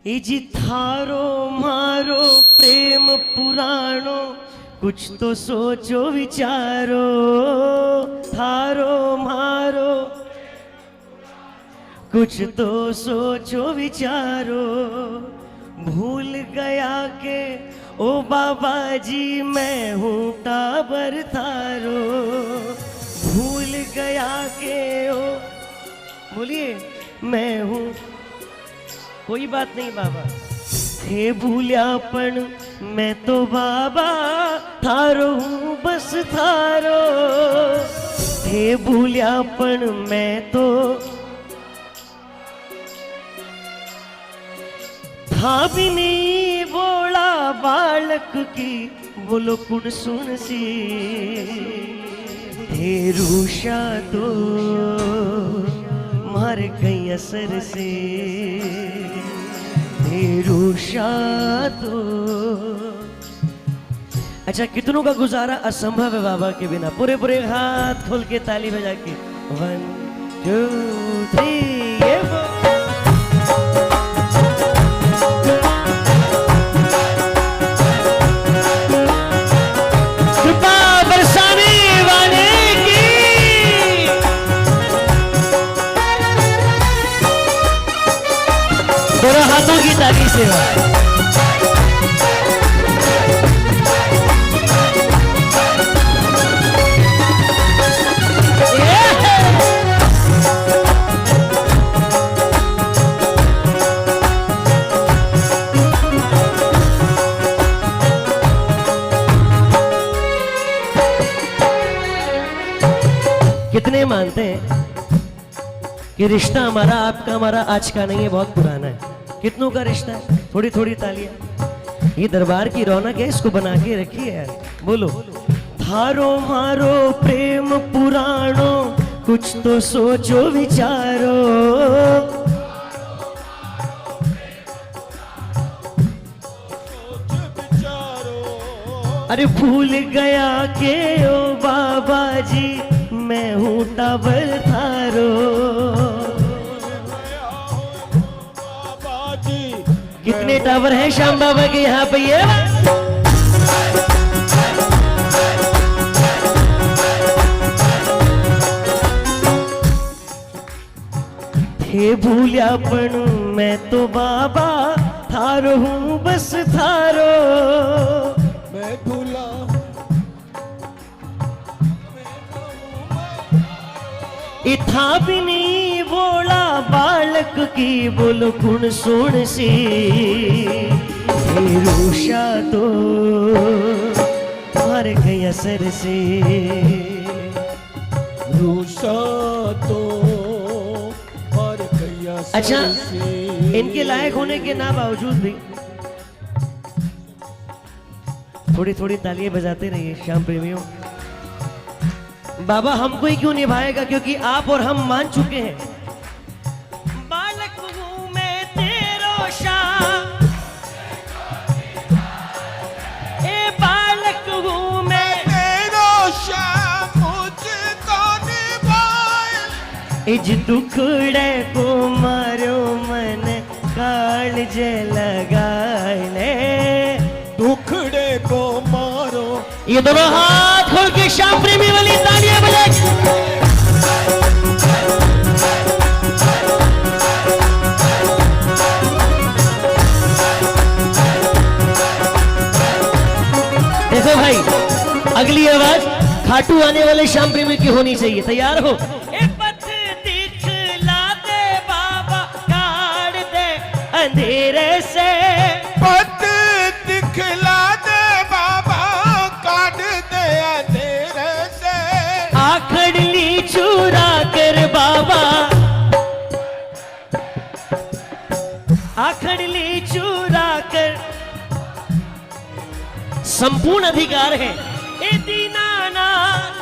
जी थारो मारो प्रेम पुराणो, कुछ तो सोचो विचारो। थारो मारो कुछ तो सोचो विचारो। भूल गया के ओ बाबा जी मैं हूँ टाबर थारो। भूल गया के ओ बोलिए मैं हूँ। कोई बात नहीं बाबा, हे भूल्यापन मैं तो बाबा थारो हूँ बस थारो। हे भूल्यापन मैं तो था भी नहीं बोला बालक की, बोलो कुण सुन सी। हे रूषा तो मार गई असर से। हे रूषा तो। अच्छा, कितनों का गुजारा असंभव है बाबा के बिना। पूरे पूरे हाथ खोल के ताली बजा के 1 2 3 ये कृपा बरसाने वाले की। दोनों हाथों की ताली से कितने मानते हैं कि रिश्ता हमारा आपका हमारा आज का नहीं है, बहुत पुराना है। कितनों का रिश्ता है? थोड़ी थोड़ी तालियां। ये दरबार की रौनक है, इसको बना के रखिए यार। बोलो थारो मारो प्रेम पुराणो, कुछ तो सोचो विचारो। अरे भूल गया के ओ बाबा जी मैं हूँ टाबर थारो। कितने टावर हैं श्याम बाबा के यहाँ पे? ये हे भूल्यापन मैं तो बाबा थारो हूँ बस थारो। मैं भूला इथा भी नहीं बोला बालक की, बोलो कुण सुन सी। रूषा तो मार गई असर से। रूषा तो मार गई असर। अच्छा, इनके लायक होने के ना बावजूद भी थोड़ी थोड़ी तालियां बजाते रहिए श्याम प्रेमियों। बाबा हमको ही क्यों निभाएगा, क्योंकि आप और हम मान चुके हैं। बालक हूँ मैं तेरो शाह, ए बालक हूँ मैं तेरो शाह, मुझको निभाए। इज टुकड़े को मारो मन कालजे लगाए। टुकड़े को मारो। ये दोनों हाथ खोल के श्याम प्रेमी वाली तालियां बजाएं। देखो भाई, अगली आवाज खाटू आने वाले श्याम प्रेमी की होनी चाहिए। तैयार हो? पथ दिखला दे बाबा, काट दे अंधेरे से। पथ दिखला दे बाबा, काट दे अंधेरे से। आखड़ ली चुरा कर बाबा, आखड़ ली चुरा कर। संपूर्ण अधिकार है ए दीनानाथ।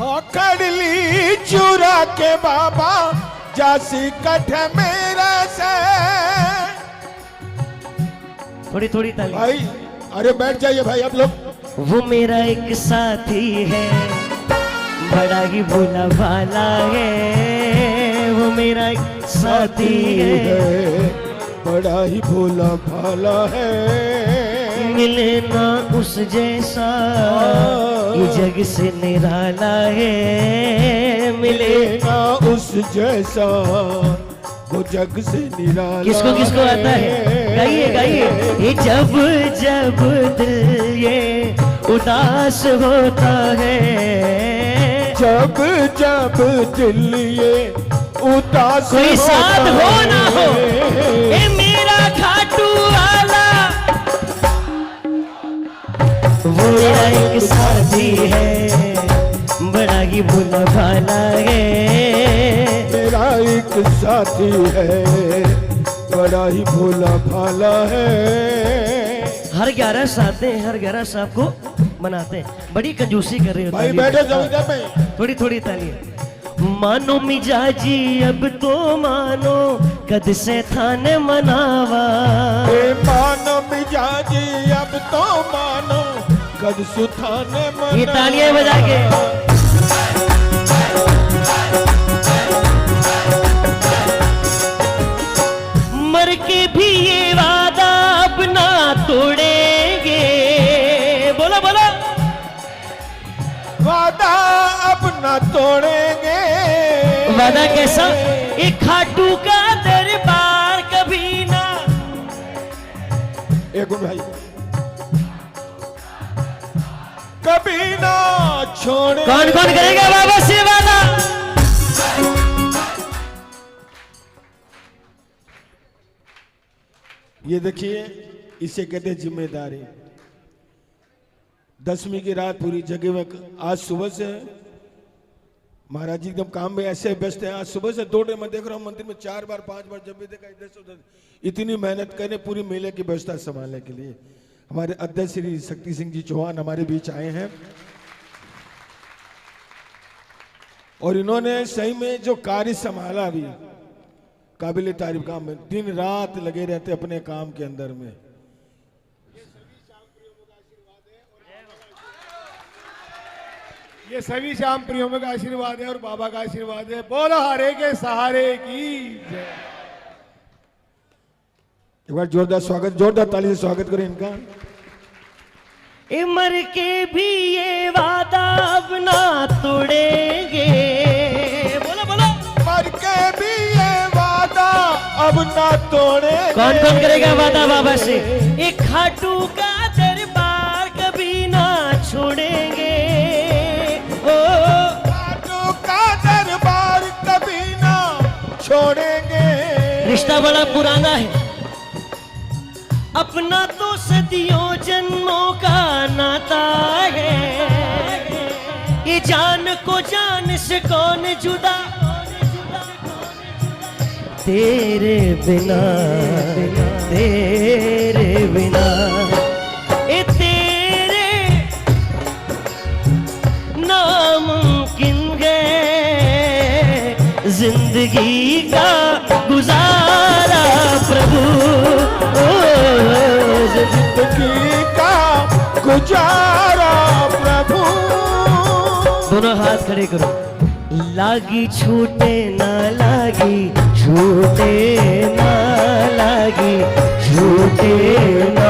आखड़ ली चुरा के बाबा, जासी कठ मेरा से। थोड़ी थोड़ी ताली भाई। अरे बैठ जाइए भाई आप लोग। वो मेरा एक साथी है, बड़ा ही भोला भाला है। मेरा एक साथी है, बड़ा ही भोला भाला है, मिले ना उस जैसा ये जग से निराला है, मिले ना उस जैसा वो जग से निराला। किसको किसको आता है? गाइए गाइए। ये जब जब दिल ये उदास होता है, जब जब दिल ये उदास कोई साथ होता हो ना हो, है, ए मेरा खाटू वाला वो मेरा एक साथी है, बड़ा ही भोला भाला है, मेरा एक साथी है, बड़ा ही भोला भाला है। हर 11 साथी हर 11 साहब को मनाते हैं। बड़ी कंजूसी कर रहे हो भाई बैठो जमीन में, थोड़ी थोड़ी तालियां। मानो मिजाजी अब तो मानो कद से थाने मनावा, मानो मिजाजी अब तो मानो कद सुथाने मनावा। ये तालियां बजा के मर के भी ये वादा अपना तोड़ेंगे। बोलो बोलो। वादा अपना तोड़ेंगे। वादा कैसा? एक खाटू का दरबार कभी ना। एक भाई कभी ना छोड़े। कौन कौन करेगा बाबा से वादा? ये देखिए, इसे कहते हैं जिम्मेदारी। 10वीं की रात पूरी जगह में, आज सुबह से महाराज जी एकदम काम में ऐसे व्यस्त है। आज सुबह से 2 मैं देख रहा हूँ मंदिर में 4 बार 5 बार जब भी देखा इधर से उधर, इतनी मेहनत करें पूरी मेले की व्यवस्था संभालने के लिए। हमारे अध्यक्ष श्री शक्ति सिंह जी चौहान हमारे बीच आए हैं और इन्होंने सही में जो कार्य संभाला अभी काबिल तारीफ काम में, दिन रात लगे रहते अपने काम के अंदर में। ये सभी श्याम प्रियों का आशीर्वाद है और बाबा का आशीर्वाद है। बोलो हरे के सहारे की जय। एक बार जोरदार स्वागत, जोरदार ताली से स्वागत करें इनका। ए मर के भी ये वादा अब ना तोड़ेंगे। बोलो बोलो। मर के भी ये वादा अब ना तोड़े। कौन कौन करेगा वादा बाबा से? एक खाटू का दरबार कभी ना छोड़ेंगे। ओ खाटू का दरबार कभी ना छोड़ेंगे। रिश्ता बड़ा पुराना है, अपना तो सदियों जन्मों का नाता है। ये जान को जान से कौन जुदा, तेरे बिना तेरे बिना ए तेरे नामुमकिन है जिंदगी का गुजारा प्रभु। जिंदगी का गुजारा प्रभु। दोनों हाथ खड़े करो। लागी छूटे ना लागी, छूटे ना लागी, छूटे ना,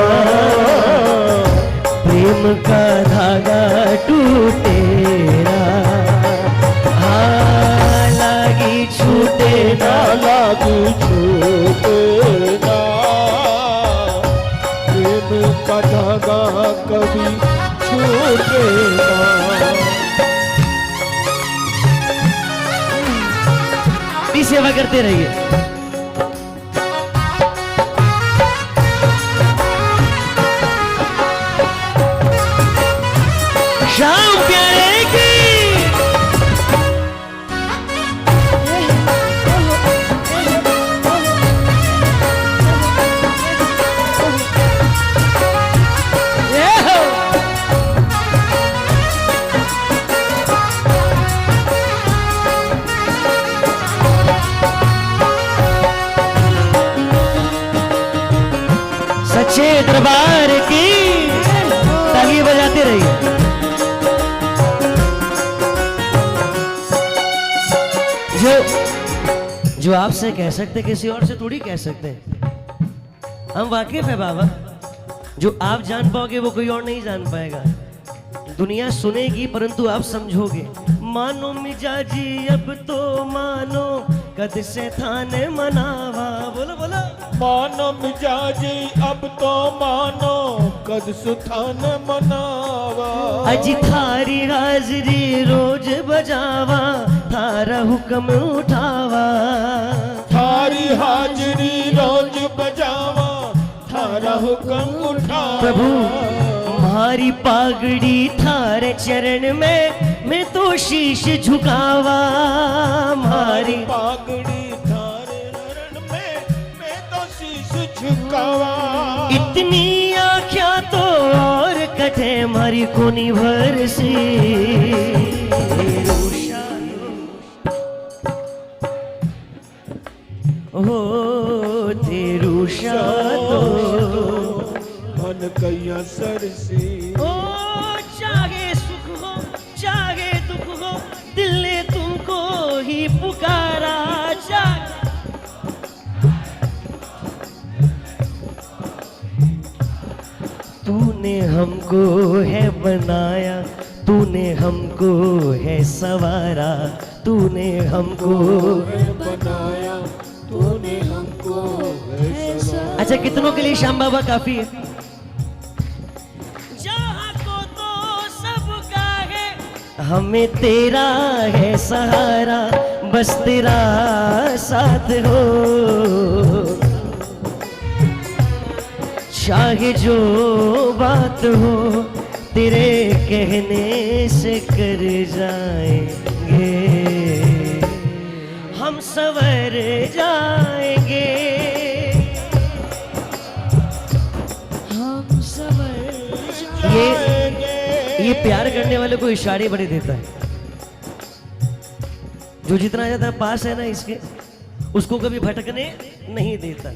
प्रेम का धागा टूटे ना। हाँ लागी छूटे ना लागी छूटे ना, प्रेम का धागा कभी छूटे ना। सेवा करते रहिए। शाम प्यारे की सच्चे दरबार की ताली बजाते रहिए। जो जो आपसे कह सकते किसी और से थोड़ी कह सकते हैं। हम वाकिफ है बाबा, जो आप जान पाओगे वो कोई और नहीं जान पाएगा। दुनिया सुनेगी परंतु आप समझोगे। मानो मिजाजी अब तो मानो कद से थाने मनावा। बोलो बोलो। मानो मिजाजी अब तो मानो कद सुथान मनावा। अजी थारी हाजरी रोज बजावा, थारा हुक्म उठावा। थारी हाजरी रोज बजावा, थारा हुक्म उठावा। प्रभु हमारी पागड़ी थारे चरण में मैं तो शीश झुकावा। हमारी पागड़ी थारे चरण में मैं तो शीश झुकावा। इतनी आँखियाँ तो और कटे मारी कोनी भर से। हो तेरू शादो मन कैया सरसी। ओ चाहे सुख हो चाहे दुख हो, दिल ने तुमको ही पुकारा। तूने हमको है बनाया, तूने हमको है सवारा, तूने हमको बनाया, तूने हमको है सवारा। अच्छा, कितनों के लिए श्याम बाबा काफी है? जहाँ को तो सबका है, हमें तेरा है सहारा, बस तेरा साथ हो। चाहे जो बात हो तेरे कहने से कर जाएंगे, हम संवर जाएंगे, हम संवर जाएंगे। ये प्यार करने वाले को इशारे बड़े देता है। जो जितना ज्यादा पास है ना इसके, उसको कभी भटकने नहीं देता।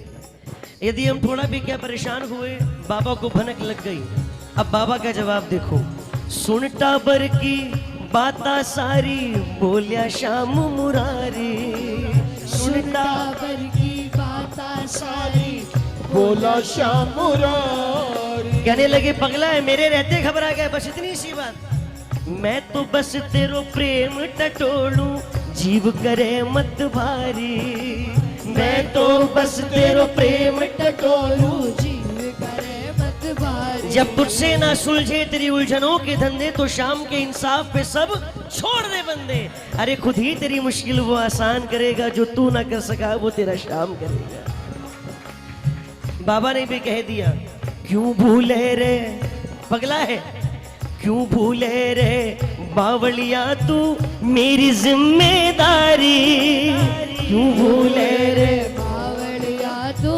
यदि हम थोड़ा भी क्या परेशान हुए, बाबा को भनक लग गई। अब बाबा का जवाब देखो। सुन टाबर की बाता सारी, बोलिया श्याम मुरारी। सुन टाबर की बाता सारी, बोला श्याम मुरारी। कहने लगे पगला है, मेरे रहते घबरा गए, बस इतनी सी बात। मैं तो बस तेरो प्रेम टटोलूं, जीव करे मत भारी। मैं तो बस तेरो प्रेम टटोलूं, जीव करे मत भारी। जब तुझसे ना सुलझे तेरी उलझनों के धंधे, तो शाम के इंसाफ पे सब छोड़ दे बंदे। अरे खुद ही तेरी मुश्किल वो आसान करेगा, जो तू ना कर सका वो तेरा शाम करेगा। बाबा ने भी कह दिया, क्यों भूले रे पगला है, क्यों भूले रे बावलिया तू मेरी जिम्मेदारी। क्यों भूले रे बावलिया तू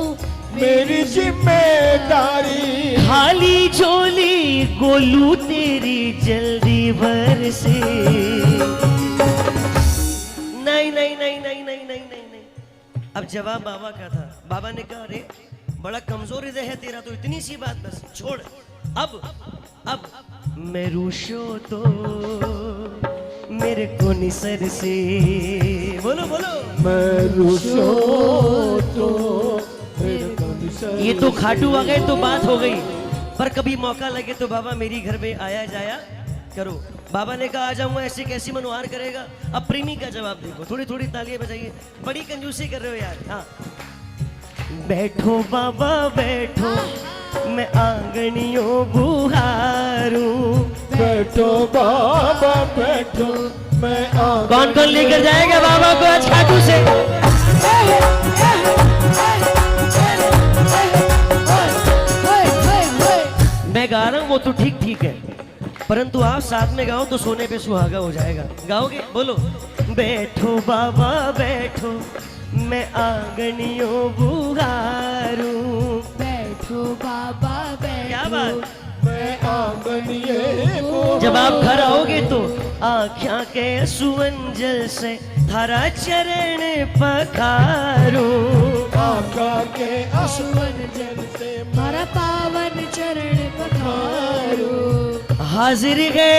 मेरी जिम्मेदारी। खाली झोली गोलू तेरी जल्दी भर से। नहीं नहीं नहीं नहीं नहीं नहीं नहीं नहीं। अब जवाब बाबा का था। बाबा ने कहा, अरे बड़ा कमजोर हृदय है तेरा, तो इतनी सी बात बस छोड़। अब मैं रूशो तो मेरे को निसर से। बोलो बोलो। मैं रूसो तो मेरे को निसर। ये तो खाटू आ गए तो बात हो गई, पर कभी मौका लगे तो बाबा मेरी घर में आया जाया करो। बाबा ने कहा, आ जाऊंगा, ऐसे कैसी मनोहार करेगा। अब प्रेमी का जवाब देखो। थोड़ी थोड़ी तालियां बजाइए, बड़ी कंजूसी कर रहे हो यार। हाँ, बैठो बाबा बैठो, मैं आंगनियों बुहारूं। बैठो बाबा बैठो, मैं कौन कौन लेकर जाएगा बाबा को आज खाटू से? मैं गा रहा हूँ वो तो ठीक ठीक है, परंतु आप साथ में गाओ तो सोने पे सुहागा हो जाएगा। गाओगे? बोलो। बैठो बाबा बैठो, मैं आंगनियों बुहारूं। बैठो बाबा बैठो, क्या बात। मैं आंगनिये को। जब आप घर आओगे तो आँखों के सुअंजल से थारा चरण पखारूं। आका के सुवन जल से मारा पावन चरण पखारो। हाजिर है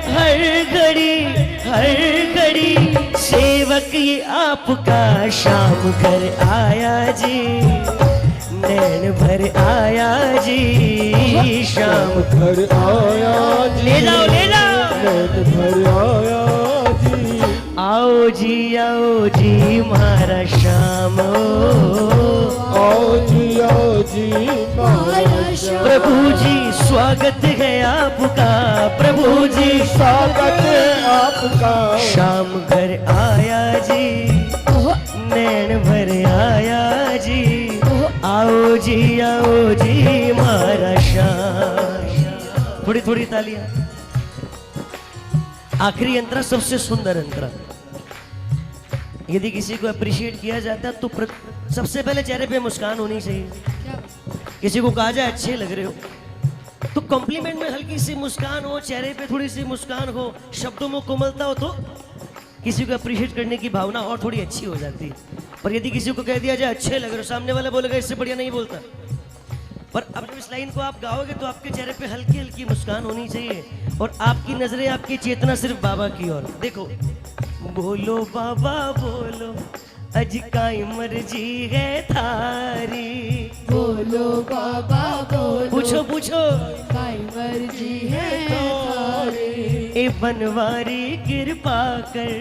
हर घड़ी सेवक हक ये आपका, शाम घर आया जी, नैन भर आया जी, शाम घर आया जी, ले जाओ ले जाओ, नैन भर आया जी, आओ जी मारा श्याम, आओ जी मारा श्याम। प्रभु जी स्वागत है आपका, प्रभु जी स्वागत है आपका, शाम घर आया जी, नैन भर आया जी, आओ जी मारा श्याम। थोड़ी थोड़ी तालियां। आखिरी अंतरा सबसे सुंदर अंतरा। यदि किसी को अप्रिशिएट किया जाता है तो सबसे पहले चेहरे पे मुस्कान होनी चाहिए। किसी को कहा जाए अच्छे लग रहे हो तो कॉम्प्लीमेंट में हल्की सी मुस्कान हो, चेहरे पे थोड़ी सी मुस्कान हो, शब्दों में कोमलता हो तो किसी को अप्रिशिएट करने की भावना और थोड़ी अच्छी हो जाती है। पर यदि किसी को कह दिया जाए अच्छे लग रहे हो, सामने वाला बोलेगा इससे बढ़िया नहीं बोलता। पर अब जब इस लाइन को आप गाओगे तो आपके चेहरे पे हल्की हल्की मुस्कान होनी चाहिए और आपकी नजरें, आपकी चेतना सिर्फ बाबा की ओर। देखो, बोलो बाबा बोलो, अज काई मर्जी है थारी, बोलो बाबा बोलो, पूछो पूछो काई मर्जी है थारी, ए बनवारी कृपा कर,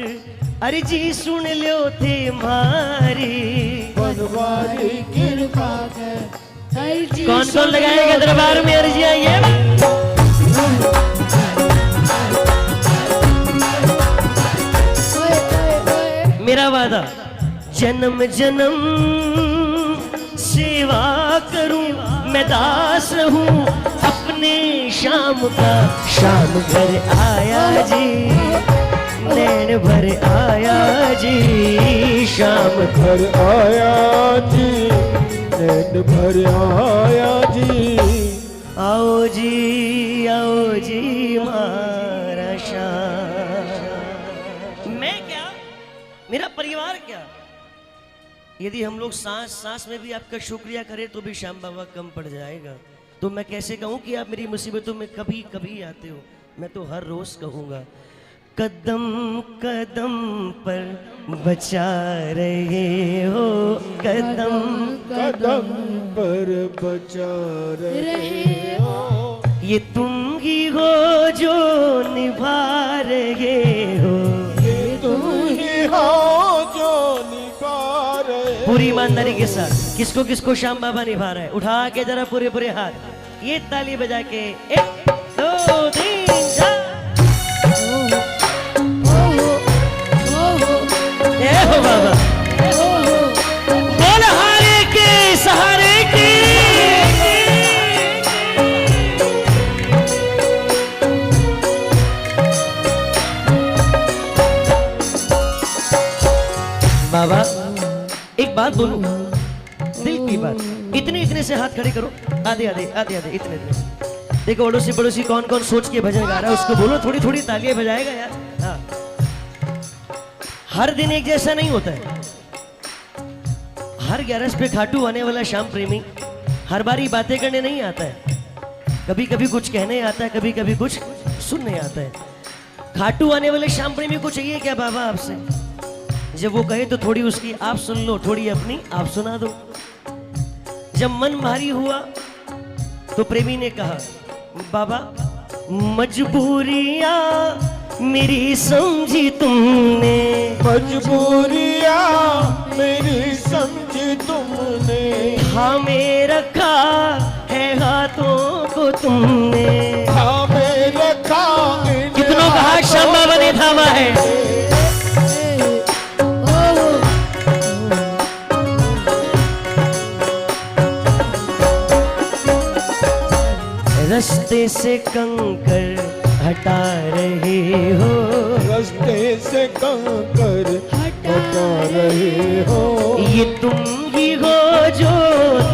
अरे जी सुन लो थे मारी, बनवारी कृपा कर, हर जी कौन कौन लगाएगा दरबार में अर्जियां ये? ओए ओए ओए, मेरा वादा जन्म जन्म सेवा करूं, मैं दास हूँ अपने शाम का, शाम घर आया जी, नैन भर आया जी, शाम घर आया जी, नैन भर आया जी, आओ जी मारा शाम। मैं क्या, मेरा परिवार क्या? यदि हम लोग सांस सांस में भी आपका शुक्रिया करें तो भी श्याम बाबा कम पड़ जाएगा। तो मैं कैसे कहूँ कि आप मेरी मुसीबतों में कभी कभी आते हो, मैं तो हर रोज कहूँगा। कदम कदम पर बचा रहे हो, कदम कदम पर बचा रहे हो, ये तुम ही हो जो निभा रहे हो, ये तुम ही हो जो निभा रहे हो। पूरी ईमानदारी के साथ किसको किसको श्याम बाबा निभा रहा है, उठा के जरा पूरे पूरे हाथ, ये ताली बजा के 1 2 3 4। जय हो बाबा, बोल हारे के सहारे की। बाबा एक बात बोलूं, दिल की बात, इतने इतने से हाथ खड़े करो, आधे आधे आधे आधे, इतने इतने। देखो अड़ोसी पड़ोसी कौन कौन सोच के भजन गा रहा है उसको बोलो थोड़ी थोड़ी तालियां बजाएगा यार। हाँ, हर दिन एक जैसा नहीं होता है। हर 11 पे खाटू आने वाला श्याम प्रेमी हर बारी बातें करने नहीं आता है, कभी कभी कुछ कहने आता है, कभी कभी कुछ सुनने आता है। खाटू आने वाले श्याम प्रेमी को चाहिए क्या बाबा आपसे? जब वो कहे तो थोड़ी उसकी आप सुन लो, थोड़ी अपनी आप सुना दो। जब मन भारी हुआ तो प्रेमी ने कहा, बाबा मजबूरियां मेरी समझी तुमने, मजबूरियां मेरी समझी तुमने, थामे रखा है हाथों को तुमने। थामे रखा कितनों का हाथ श्याम बाबा ने थामा है। रास्ते से कंकर हटा रहे हो, रास्ते से कंकर हटा रहे हो, ये तुम ही हो जो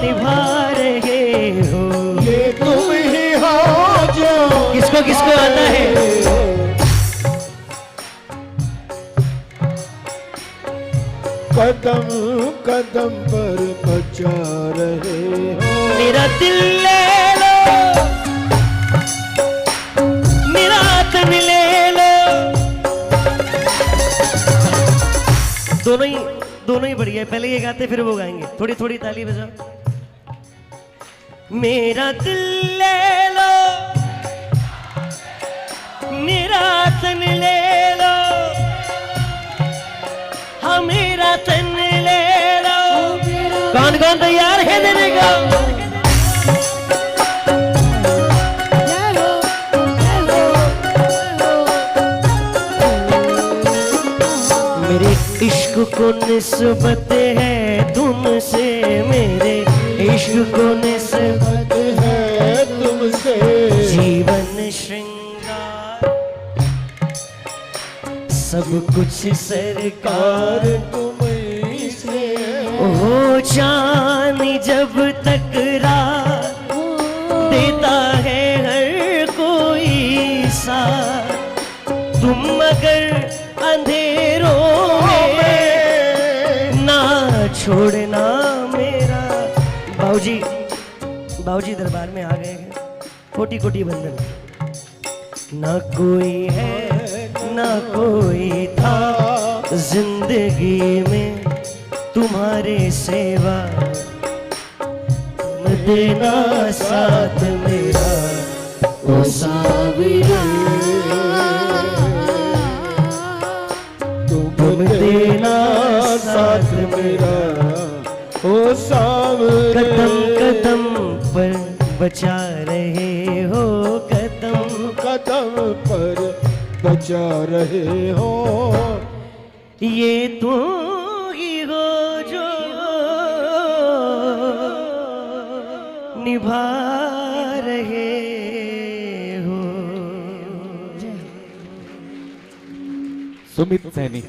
निभा रहे हो, ये तुम ही हो जो किसको किसको आता है? कदम कदम पर बचा रहे हो, मेरा दिल ले लो, मेरा तन ले लो, दोनों ही बढ़िया है। पहले ये गाते फिर वो गाएंगे। थोड़ी थोड़ी ताली बजाओ। मेरा दिल ले लो, मेरा तन ले लो, हाँ मेरा तन ले लो। कौन कौन तैयार है देने का? जय हो, जय हो, जय हो। मेरे इश्क को निस्बत है तुमसे, मेरे इश्क को निस्बत है तुमसे जीवन श्रृंगार सब कुछ सरकार तुम्हीं से हो। चांदी जब तकरार देता है हर कोई साथ, तुम मगर अंधेरों में ना छोड़ना मेरा। बाबूजी दरबार में आ गए हैं। कोटि कोटि बंधन। ना कोई है ना कोई था जिंदगी में तुम्हारे सेवा, तुम देना साथ मेरा ओ सावरी, तुम देना साथ मेरा ओ सावरे। कदम कदम पर बचा रहे हो, कदम कदम पर बचा रहे हो। ये तुम ही हो जो निभा रहे हो। सुमित सैनी।